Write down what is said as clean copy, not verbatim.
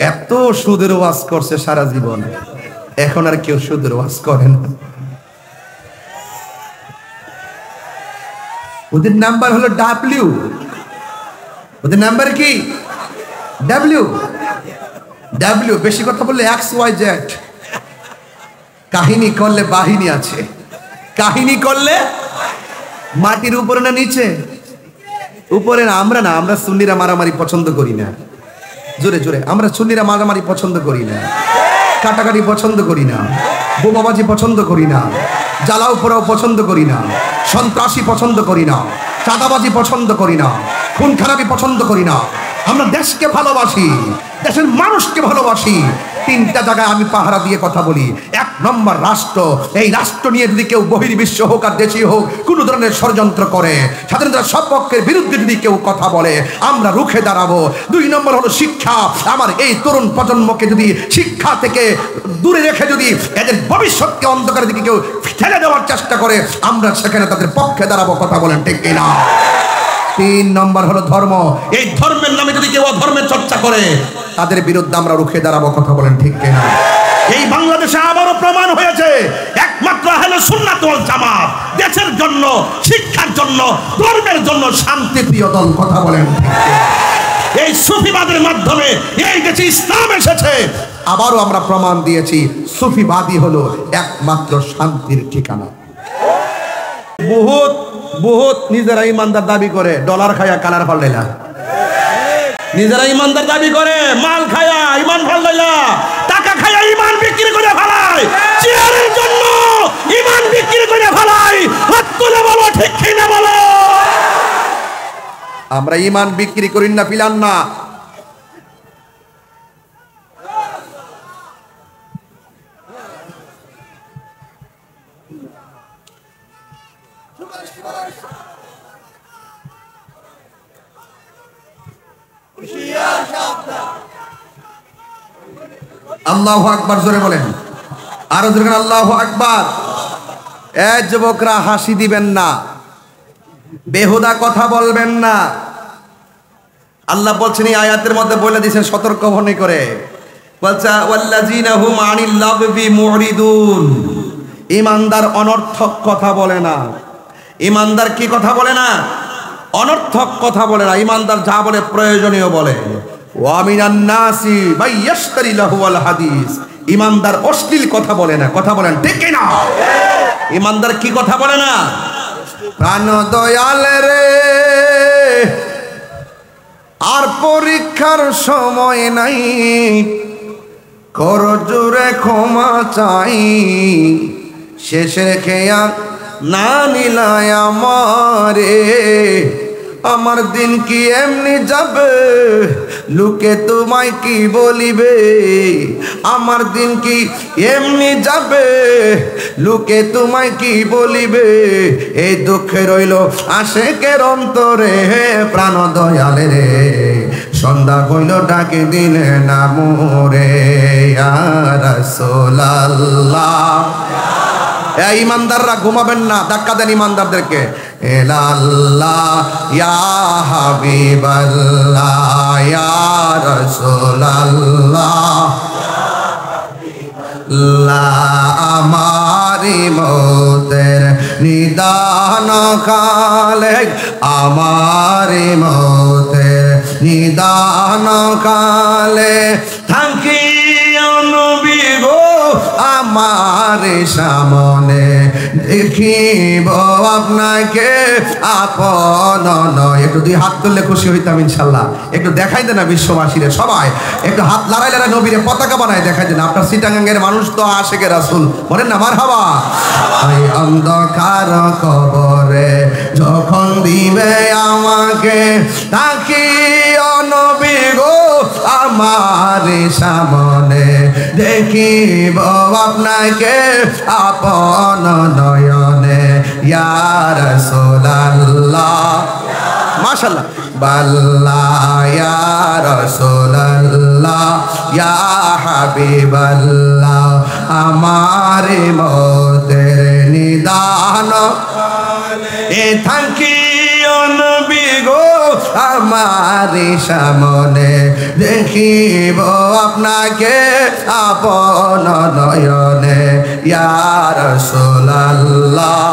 এত সুদের ওয়াজ করছে সারা জীবন, এখন আর কেউ সুদের ওয়াজ করে না। ওদের নাম্বার হলো ডাব্লিউ। ওদের নাম্বার কি? ডাব্লিউ। ডাব্লিউ বেশি কথা বললে XYZ। কাহিনী করলে বাহিনী আছে। কাহিনী করলে মাটির উপরে না নিচে? উপরে না। আমরা না, আমরা সুন্নিরা মারামারি পছন্দ করি না। জোরে জোরে, আমরা সুন্নিরা মারামারি পছন্দ করি না, কাটাকাটি পছন্দ করি না, বোমাবাজি পছন্দ করি না, জ্বালাও পোড়াও পছন্দ করি না, সন্ত্রাসী পছন্দ করি না, চাঁদাবাজি পছন্দ করি না, খুন খারাপি পছন্দ করি না। আমরা দেশকে ভালোবাসি, দেশের মানুষকে ভালোবাসি। তিনটা জায়গায় আমি পাহারা দিয়ে কথা বলি। এক নম্বর রাষ্ট্র। এই রাষ্ট্র নিয়ে যদি কেউ বহির্বিশ্ব হোক আর দেশীয় হোক কোনো ধরনের ষড়যন্ত্র করে, স্বাধীনতার সপক্ষের বিরুদ্ধে যদি কেউ কথা বলে, আমরা রুখে দাঁড়াবো। দুই নম্বর হলো শিক্ষা। আমার এই তরুণ প্রজন্মকে যদি শিক্ষা থেকে দূরে রেখে যদি এদের ভবিষ্যৎকে অন্ধকারের দিকে কেউ ঠেলে দেওয়ার চেষ্টা করে, আমরা সেখানে তাদের পক্ষে দাঁড়াবো। কথা বলেন ঠিক কিনা? তিন নম্বর হলো ধর্ম। এই ধর্মের নামে যদি কেউ ধর্মের চর্চা করে, তাদের বিরুদ্ধে আমরা রুখে দাঁড়াবো। কথা বলেন ঠিক কিনা? এই বাংলাদেশে আবারও প্রমাণ হয়েছে একমাত্র আহলে সুন্নাত ওয়াল জামাত দেশের জন্য, শিক্ষার জন্য, ধর্মের জন্য শান্তিপ্রিয় দল। কথা বলেন ঠিক কিনা? এই সুফিবাদের মাধ্যমে এই দেশে ইসলাম এসেছে। আবারও আমরা প্রমাণ দিয়েছি সুফিবাদী হলো একমাত্র শান্তির ঠিকানা। বহুত বহুত নিজেরা ইমানদার দাবি করে, ডলার খায়া কালার ফাল্লাইলা। নিজেরা ইমানদার দাবি করে, মাল খায়া ইমান ফাল্লাইলা, টাকা খায়া ইমান বিক্রি করে ফেলায়, চেয়ারের জন্য ইমান বিক্রি করে ফেলায়। হাত তুলে বলো ঠিক কিনা বলো? আমরা ইমান বিক্রি করি না, পিলান না। আল্লাহু আকবার জোরে বলেন, আরো জোরে আল্লাহু আকবার। এ যুবকরা, হাসি দিবেন না, বেহুদা কথা বলবেন না। আল্লাহ বলছেন এই আয়াতের মধ্যে বলে দিয়েছেন সতর্ক বাণী করে, বলছে ওয়াল্লাযিনা হুম আনিল লাগবি মুরিদুন। ঈমানদার অনর্থক কথা বলে না। ঈমানদার কি কথা বলে না? অনর্থক কথা বলে না। ঈমানদার যা বলে প্রয়োজনীয় বলে। ওয়া মিনান নাসি মাইয়াশতারি লাহুল হাদিস। ঈমানদার অশ্লীল কথা বলে না। কথা বলেন ঠিক কি না? ঈমানদার কি কথা বলে না? প্রাণ দয়াল রে, আর পরীক্ষার সময় নাই, কর জোরে ক্ষমা চাই, শেষে খেয়া না নিলায় আমারে, আমার দিন কি এমনি যাবে, লোকে তোমায় কি বলিবে, আমার দিন কি এমনি যাবে, লোকে তোমায় কি বলিবে, এই দুঃখে রইল আশেকের অন্তরে, প্রাণ দয়ালে রে, সন্ধ্যা হইল ডাকে দিলে না মোরে, ইয়া রাসূলুল্লাহ। এই ইমানদাররা ঘুমাবেন না, ধাক্কা দেন ইমানদারদেরকে। এলাল্লাহ ইয়া হাবিবাল্লাহ ইয়া রাসূলুল্লাহ, লা আমারি মৌতের নিদান কালে, আমারি মৌতের নিদান কালে, থাকি নবী গো আমার সামনে, দেখিব আপনাকে আপন নয়। একটু দুই হাত তুললে খুশি হইতাম ইনশাল্লাহ। একটু দেখাই দেন না বিশ্ববাসীরে, সবাই একটু হাত লড়াই লড়াই নবীরে পতাকা বানায় দেখাই দেন। আপনার চিটাগাঙ্গের মানুষ তো আশেকে রাসূল, বলেন না মারহাবা। ওই অন্ধকার কবরে যখন দিবে আমাকে, তাকিও নবী গো আমার সামনে, দেখিব আপনাকে আপন নয়নে, ইয়া রাসূলুল্লাহ। মাশাআল্লাহ। বাল্লা ইয়া রাসূলুল্লাহ ইয়া হাবিবাল্লাহ, আমার মৌতের নিদান এ থাকি নবী গো আমার সামনে দেখিব আপনাকে আপন নয়নে ইয়া রাসূলুল্লাহ